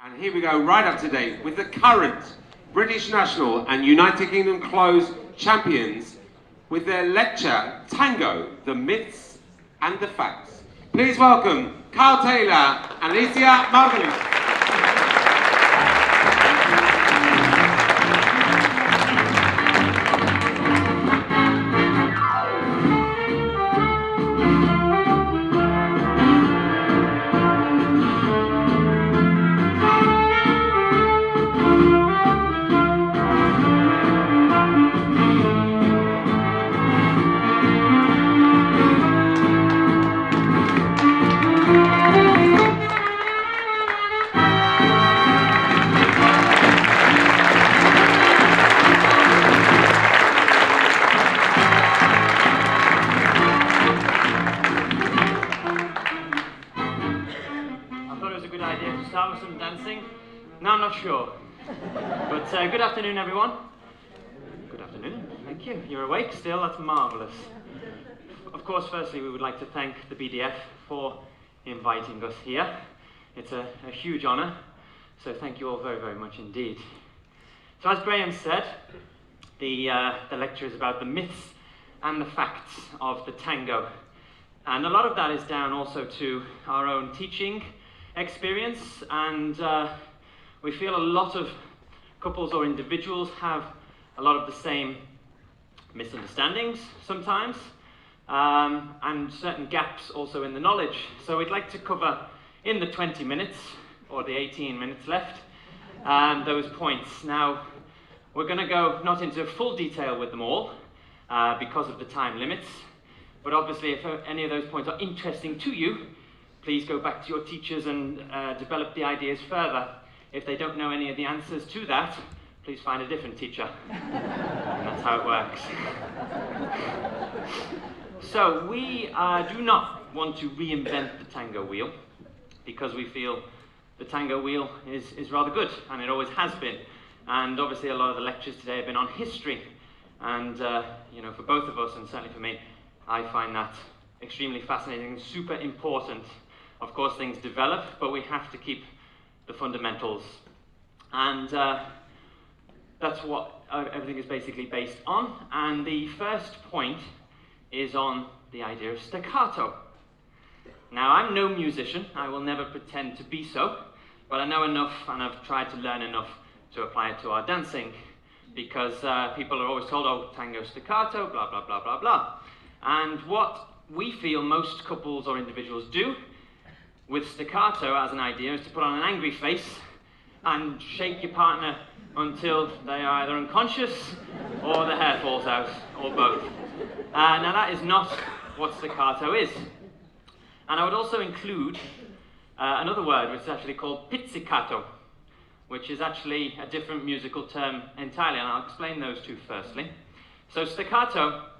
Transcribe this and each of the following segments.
And here we go, right up to date with the current British National and United Kingdom Close champions with their lecture, Tango, the Myths and the Facts. Please welcome Carl Taylor and Alisa Margulis. Start with some dancing? No, I'm not sure. But good afternoon, everyone. Good afternoon. Thank you. You're awake still? That's marvellous. Of course, firstly, we would like to thank the BDF for inviting us here. It's a huge honour, so thank you all very, very much indeed. So as Graham said, the lecture is about the myths and the facts of the tango. And a lot of that is down also to our own teaching experience, and we feel a lot of couples or individuals have a lot of the same misunderstandings sometimes, and certain gaps also in the knowledge. So we'd like to cover in the 20 minutes, or the 18 minutes left, those points. Now, we're going to go not into full detail with them all, because of the time limits, but obviously if any of those points are interesting to you, please go back to your teachers and develop the ideas further. If they don't know any of the answers to that, please find a different teacher. And that's how it works. So we do not want to reinvent the tango wheel, because we feel the tango wheel is rather good, and it always has been. And obviously a lot of the lectures today have been on history. And you know, for both of us, and certainly for me, I find that extremely fascinating and super important. Of course, things develop, but we have to keep the fundamentals. And that's what everything is basically based on. And the first point is on the idea of staccato. Now, I'm no musician. I will never pretend to be so. But I know enough, and I've tried to learn enough to apply it to our dancing. Because people are always told, oh, tango staccato, blah, blah, blah, blah, blah. And what we feel most couples or individuals do with staccato as an idea is to put on an angry face and shake your partner until they are either unconscious or the hair falls out, or both. Now that is not what staccato is. And I would also include another word which is actually called pizzicato, which is actually a different musical term entirely, and I'll explain those two firstly. So staccato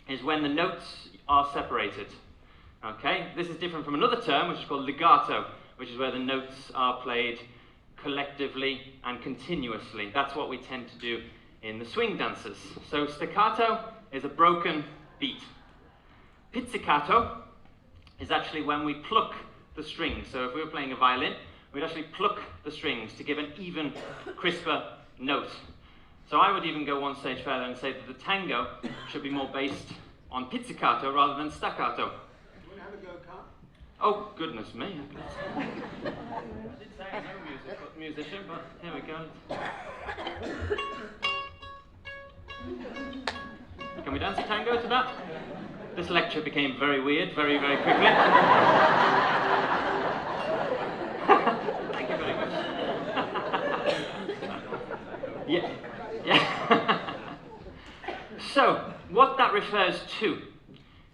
is when the notes are separated. Okay, this is different from another term which is called legato, which is where the notes are played collectively and continuously. That's what we tend to do in the swing dances. So staccato is a broken beat. Pizzicato is actually when we pluck the strings. So if we were playing a violin, we'd actually pluck the strings to give an even, crisper note. So I would even go one stage further and say that the tango should be more based on pizzicato rather than staccato. Oh, goodness me. I did say I'm no musician, but here we go. Can we dance a tango to that? This lecture became very weird, very, very quickly. Thank you very much. Yeah. So, what that refers to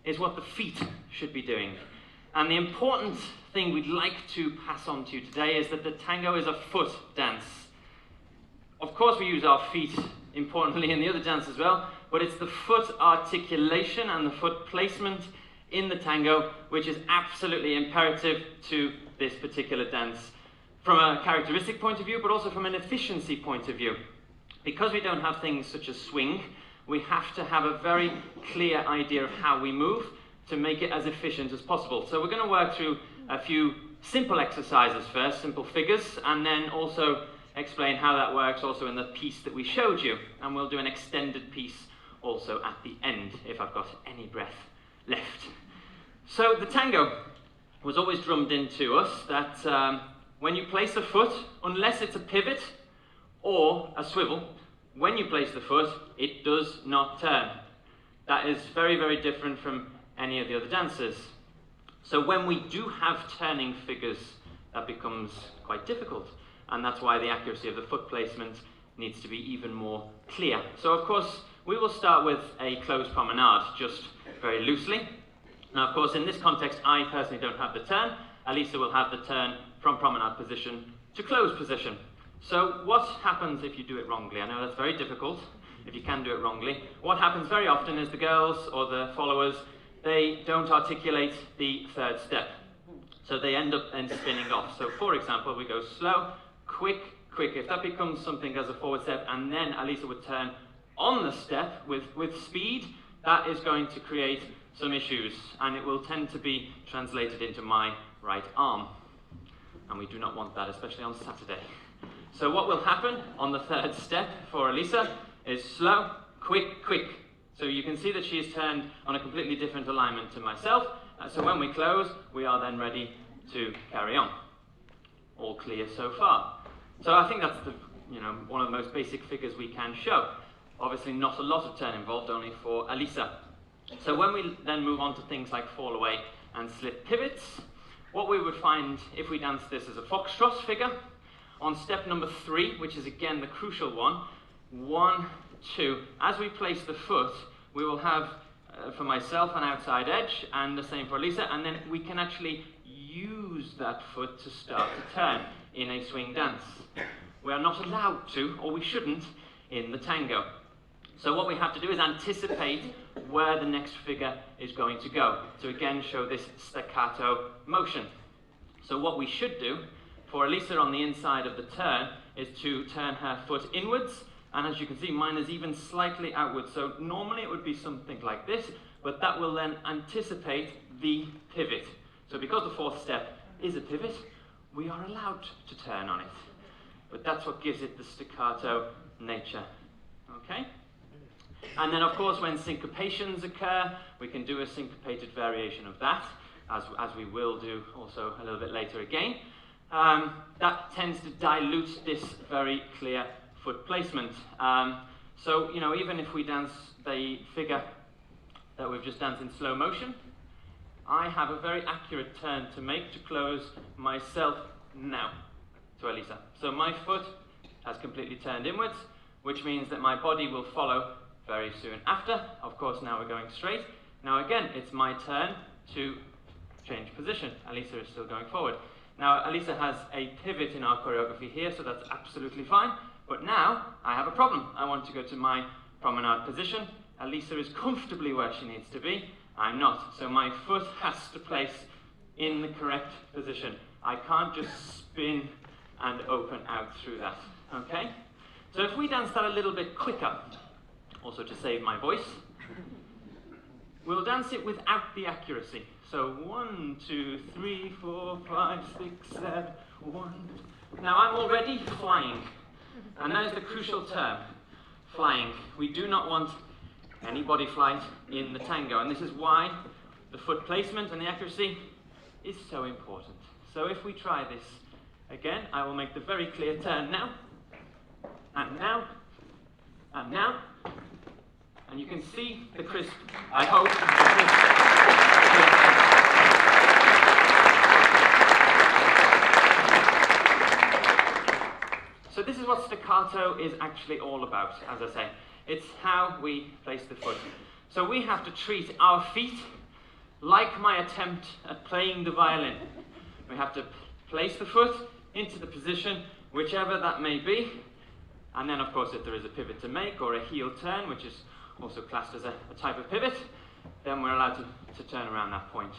is what the feet should be doing. And the important thing we'd like to pass on to you today is that the tango is a foot dance. Of course we use our feet importantly in the other dance as well, but it's the foot articulation and the foot placement in the tango which is absolutely imperative to this particular dance from a characteristic point of view, but also from an efficiency point of view. Because we don't have things such as swing, we have to have a very clear idea of how we move to make it as efficient as possible. So we're going to work through a few simple exercises first, simple figures, and then also explain how that works also in the piece that we showed you. And we'll do an extended piece also at the end, if I've got any breath left. So the tango was always drummed into us that when you place a foot, unless it's a pivot or a swivel, when you place the foot, it does not turn. That is very, very different from any of the other dances. So when we do have turning figures, that becomes quite difficult. And that's why the accuracy of the foot placement needs to be even more clear. So of course, we will start with a closed promenade, just very loosely. Now of course, in this context, I personally don't have the turn. Alisa will have the turn from promenade position to closed position. So what happens if you do it wrongly? I know that's very difficult, if you can do it wrongly. What happens very often is the girls or the followers, they don't articulate the third step. So they end up then spinning off. So for example, we go slow, quick, quick. If that becomes something as a forward step, and then Alisa would turn on the step with speed, that is going to create some issues, and it will tend to be translated into my right arm. And we do not want that, especially on Saturday. So what will happen on the third step for Alisa is slow, quick, quick. So you can see that she is turned on a completely different alignment to myself. So when we close, we are then ready to carry on. All clear so far. So I think that's one of the most basic figures we can show. Obviously not a lot of turn involved, only for Alisa. So when we then move on to things like fall away and slip pivots, what we would find if we dance this as a foxtrot figure, on step number 3, which is again the crucial one, 1, 2, as we place the foot, we will have, for myself, an outside edge, and the same for Alisa, and then we can actually use that foot to start to turn in a swing dance. We are not allowed to, or we shouldn't, in the tango. So what we have to do is anticipate where the next figure is going to go, to again show this staccato motion. So what we should do, for Alisa on the inside of the turn, is to turn her foot inwards, and as you can see, mine is even slightly outwards. So normally it would be something like this, but that will then anticipate the pivot. So because the fourth step is a pivot, we are allowed to turn on it. But that's what gives it the staccato nature. Okay? And then of course when syncopations occur, we can do a syncopated variation of that, as we will do also a little bit later again. That tends to dilute this very clear foot placement. So, even if we dance the figure that we've just danced in slow motion, I have a very accurate turn to make to close myself now to Alisa. So my foot has completely turned inwards, which means that my body will follow very soon after. Of course, now we're going straight. Now again, it's my turn to change position. Alisa is still going forward. Now, Alisa has a pivot in our choreography here, so that's absolutely fine. But now, I have a problem. I want to go to my promenade position. Alisa is comfortably where she needs to be. I'm not. So my foot has to place in the correct position. I can't just spin and open out through that. Okay? So if we dance that a little bit quicker, also to save my voice, we'll dance it without the accuracy. So 1, 2, 3, 4, 5, 6, 7, 1. Now I'm already flying. And that is the crucial term, flying. We do not want any body flight in the tango. And this is why the foot placement and the accuracy is so important. So if we try this again, I will make the very clear turn now. And now. And now. And you can see the crisp, I hope, So this is what staccato is actually all about, as I say. It's how we place the foot. So we have to treat our feet like my attempt at playing the violin. We have to place the foot into the position, whichever that may be. And then, of course, if there is a pivot to make or a heel turn, which is also classed as a type of pivot, then we're allowed to turn around that point.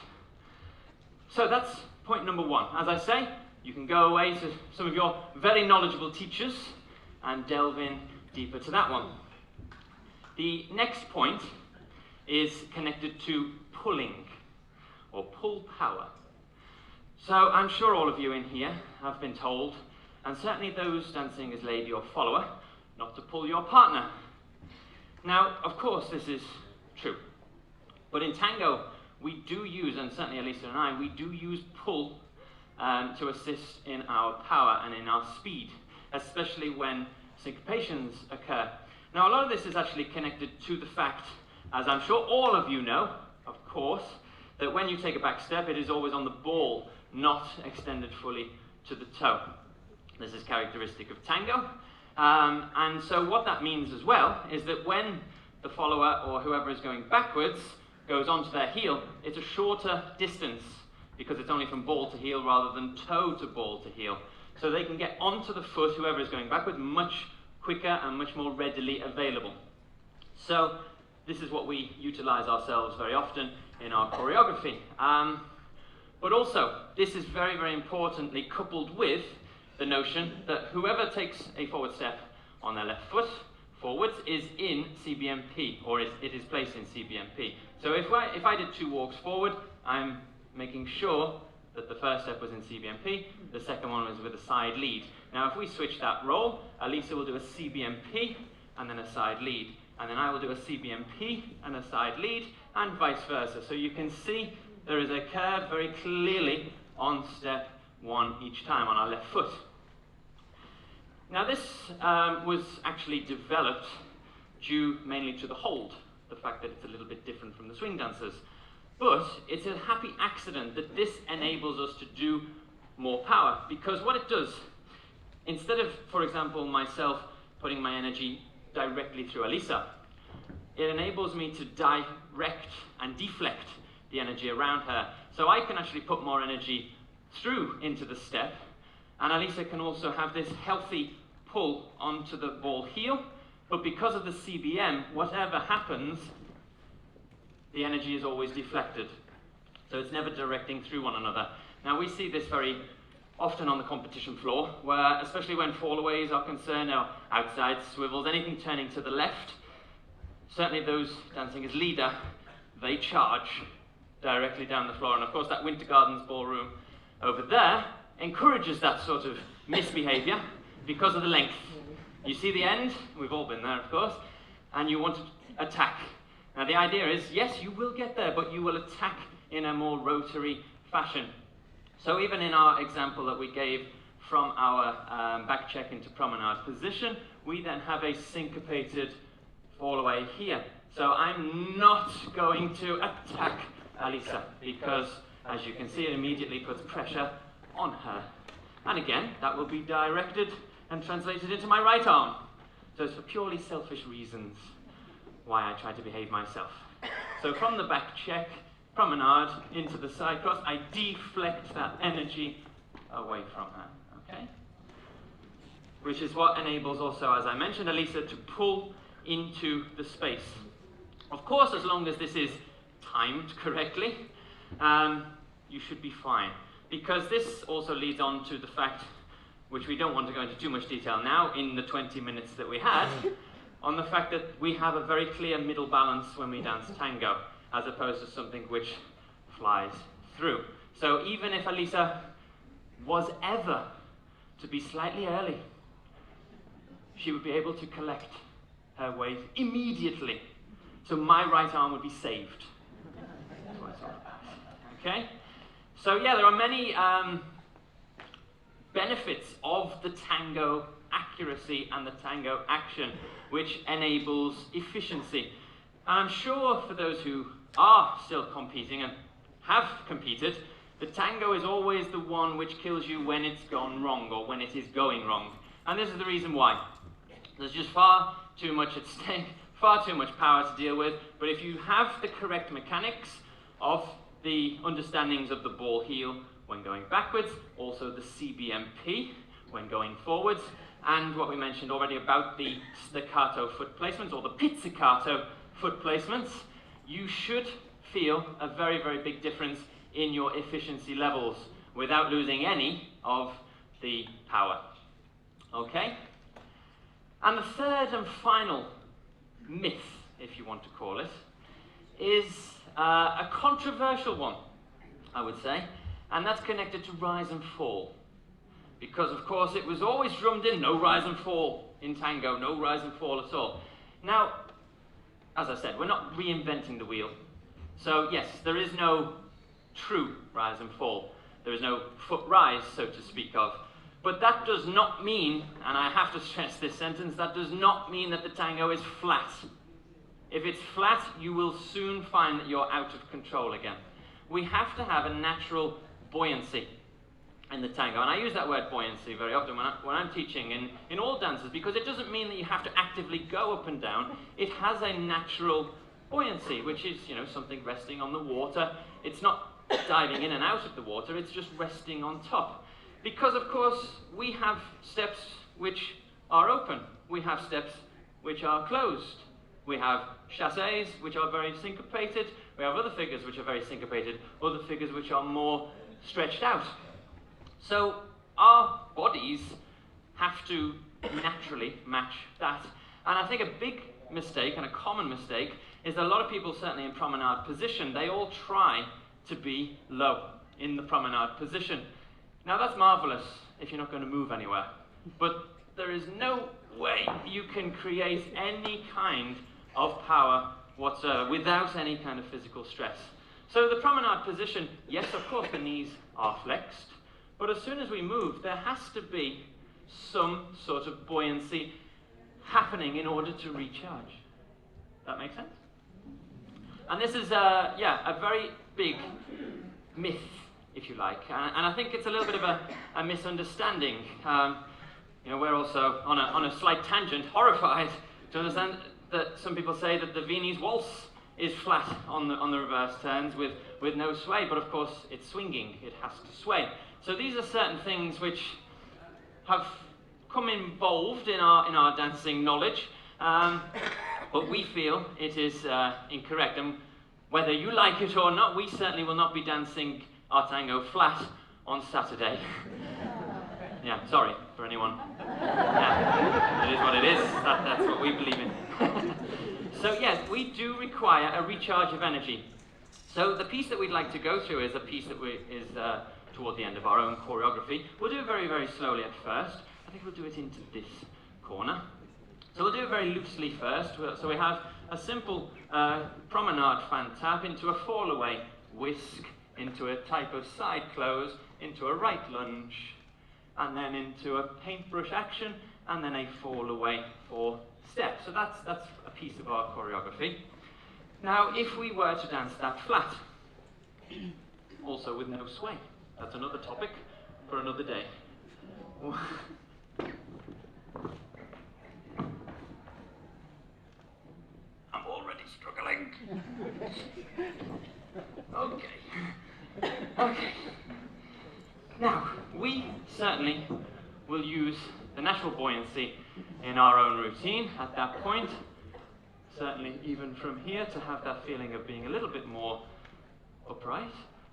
So that's point number 1. As I say, you can go away to some of your very knowledgeable teachers and delve in deeper to that one. The next point is connected to pulling, or pull power. So I'm sure all of you in here have been told, and certainly those dancing as lady or follower, not to pull your partner. Now, of course, this is true. But in tango, we do use, and certainly Alisa and I, we do use pull to assist in our power and in our speed, especially when syncopations occur. Now, a lot of this is actually connected to the fact, as I'm sure all of you know, of course, that when you take a back step, it is always on the ball, not extended fully to the toe. This is characteristic of tango. And so what that means as well is that when the follower or whoever is going backwards goes onto their heel, it's a shorter distance because it's only from ball to heel rather than toe to ball to heel. So they can get onto the foot, whoever is going backwards, much quicker and much more readily available. So this is what we utilize ourselves very often in our choreography. But also, this is very, very importantly coupled with the notion that whoever takes a forward step on their left foot forwards is in CBMP, or it is placed in CBMP. So if I did 2 walks forward, I'm making sure that the first step was in CBMP, the second one was with a side lead. Now if we switch that role, Alisa will do a CBMP and then a side lead, and then I will do a CBMP and a side lead, and vice versa. So you can see there is a curve very clearly on step 1 each time on our left foot. Now this was actually developed due mainly to the hold, the fact that it's a little bit different from the swing dancers. But it's a happy accident that this enables us to do more power, because what it does, instead of, for example, myself putting my energy directly through Alisa, it enables me to direct and deflect the energy around her. So I can actually put more energy through into the step, and Alisa can also have this healthy pull onto the ball heel, but because of the CBM, whatever happens, the energy is always deflected. So it's never directing through one another. Now we see this very often on the competition floor, where, especially when fallaways are concerned, or outside swivels, anything turning to the left, certainly those dancing as leader, they charge directly down the floor. And of course that Winter Gardens ballroom over there encourages that sort of misbehavior because of the length. You see the end, we've all been there of course, and you want to attack. Now the idea is, yes, you will get there, but you will attack in a more rotary fashion. So even in our example that we gave from our back check into promenade position, we then have a syncopated fall away here. So I'm not going to attack Alisa, because as you can see, it immediately puts pressure on her. And again, that will be directed and translated into my right arm. So it's for purely selfish reasons why I try to behave myself. So from the back check, promenade, into the side cross, I deflect that energy away from her, okay? Which is what enables also, as I mentioned, Alisa to pull into the space. Of course, as long as this is timed correctly, you should be fine. Because this also leads on to the fact, which we don't want to go into too much detail now in the 20 minutes that we had, on the fact that we have a very clear middle balance when we dance tango, as opposed to something which flies through. So even if Alisa was ever to be slightly early, she would be able to collect her weight immediately. So my right arm would be saved. Okay? So yeah, there are many benefits of the tango accuracy and the tango action, which enables efficiency. And I'm sure for those who are still competing and have competed, the tango is always the one which kills you when it's gone wrong or when it is going wrong. And this is the reason why. There's just far too much at stake, far too much power to deal with, but if you have the correct mechanics of the understandings of the ball heel when going backwards, also the CBMP when going forwards, and what we mentioned already about the staccato foot placements or the pizzicato foot placements, you should feel a very, very big difference in your efficiency levels without losing any of the power. Okay? And the third and final myth, if you want to call it, is a controversial one, I would say, and that's connected to rise and fall. Because, of course, it was always drummed in, no rise and fall in tango, no rise and fall at all. Now, as I said, we're not reinventing the wheel. So, yes, there is no true rise and fall. There is no foot rise, so to speak of. But that does not mean, and I have to stress this sentence, that does not mean that the tango is flat. If it's flat, you will soon find that you're out of control again. We have to have a natural buoyancy in the tango. And I use that word buoyancy very often when I'm teaching in all dances, because it doesn't mean that you have to actively go up and down. It has a natural buoyancy, which is, you know, something resting on the water. It's not diving in and out of the water, it's just resting on top. Because, of course, we have steps which are open. We have steps which are closed. We have chassés which are very syncopated. We have other figures which are very syncopated, other figures which are more stretched out. So our bodies have to naturally match that. And I think a big mistake, and a common mistake, is that a lot of people, certainly in promenade position, they all try to be low in the promenade position. Now that's marvelous if you're not going to move anywhere. But there is no way you can create any kind of power whatsoever without any kind of physical stress. So the promenade position, yes, of course the knees are flexed, but as soon as we move, there has to be some sort of buoyancy happening in order to recharge. That make sense? And this is, a very big myth, if you like, and I think it's a little bit of a misunderstanding. You know, we're also on a slight tangent, horrified to understand that some people say that the Viennese waltz is flat on the reverse turns with no sway, but of course it's swinging, it has to sway. So these are certain things which have come involved in our dancing knowledge, but we feel it is incorrect. And whether you like it or not, we certainly will not be dancing our tango flat on Saturday. Yeah, sorry for anyone. Yeah, it is what it is. That's what we believe in. So yes, we do require a recharge of energy. So the piece that we'd like to go through is a piece that is toward the end of our own choreography. We'll do it very, very slowly at first. I think we'll do it into this corner. So we'll do it very loosely first. So we have a simple promenade fan tap into a fall away, whisk, into a type of side close, into a right lunge, and then into a paintbrush action, and then a fall away for step. So that's a piece of our choreography. Now, if we were to dance that flat, also with no sway, that's another topic for another day. I'm already struggling. Okay. Now, we certainly will use the natural buoyancy in our own routine at that point. Certainly even from here, to have that feeling of being a little bit more upright,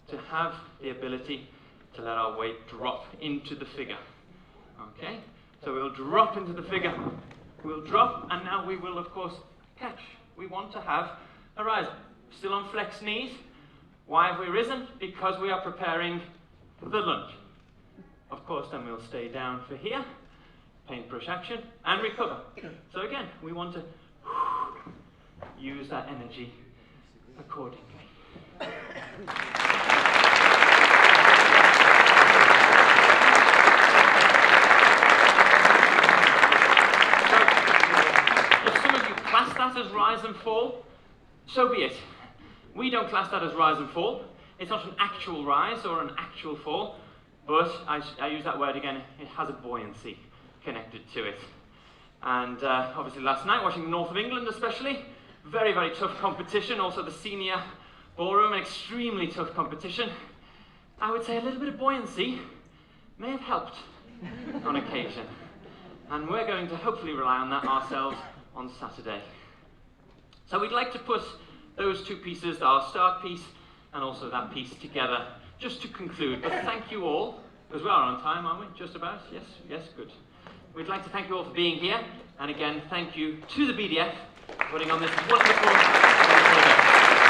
to have the ability to let our weight drop into the figure. Okay? So we'll drop into the figure, we'll drop, and now we will, of course, catch. We want to have a rise. Still on flexed knees. Why have we risen? Because we are preparing the lunge. Of course, then we'll stay down for here, paintbrush action, and recover. So again, we want to use that energy accordingly. Class that as rise and fall, so be it. We don't class that as rise and fall. It's not an actual rise or an actual fall, but I use that word again, it has a buoyancy connected to it. And obviously last night, watching the North of England especially, very, very tough competition, also the senior ballroom, an extremely tough competition. I would say a little bit of buoyancy may have helped on occasion. And we're going to hopefully rely on that ourselves on Saturday. So we'd like to put those two pieces, our start piece and also that piece together, just to conclude. But thank you all, because we are on time, aren't we? Just about? Yes, good. We'd like to thank you all for being here, and again, thank you to the BDF for putting on this wonderful event.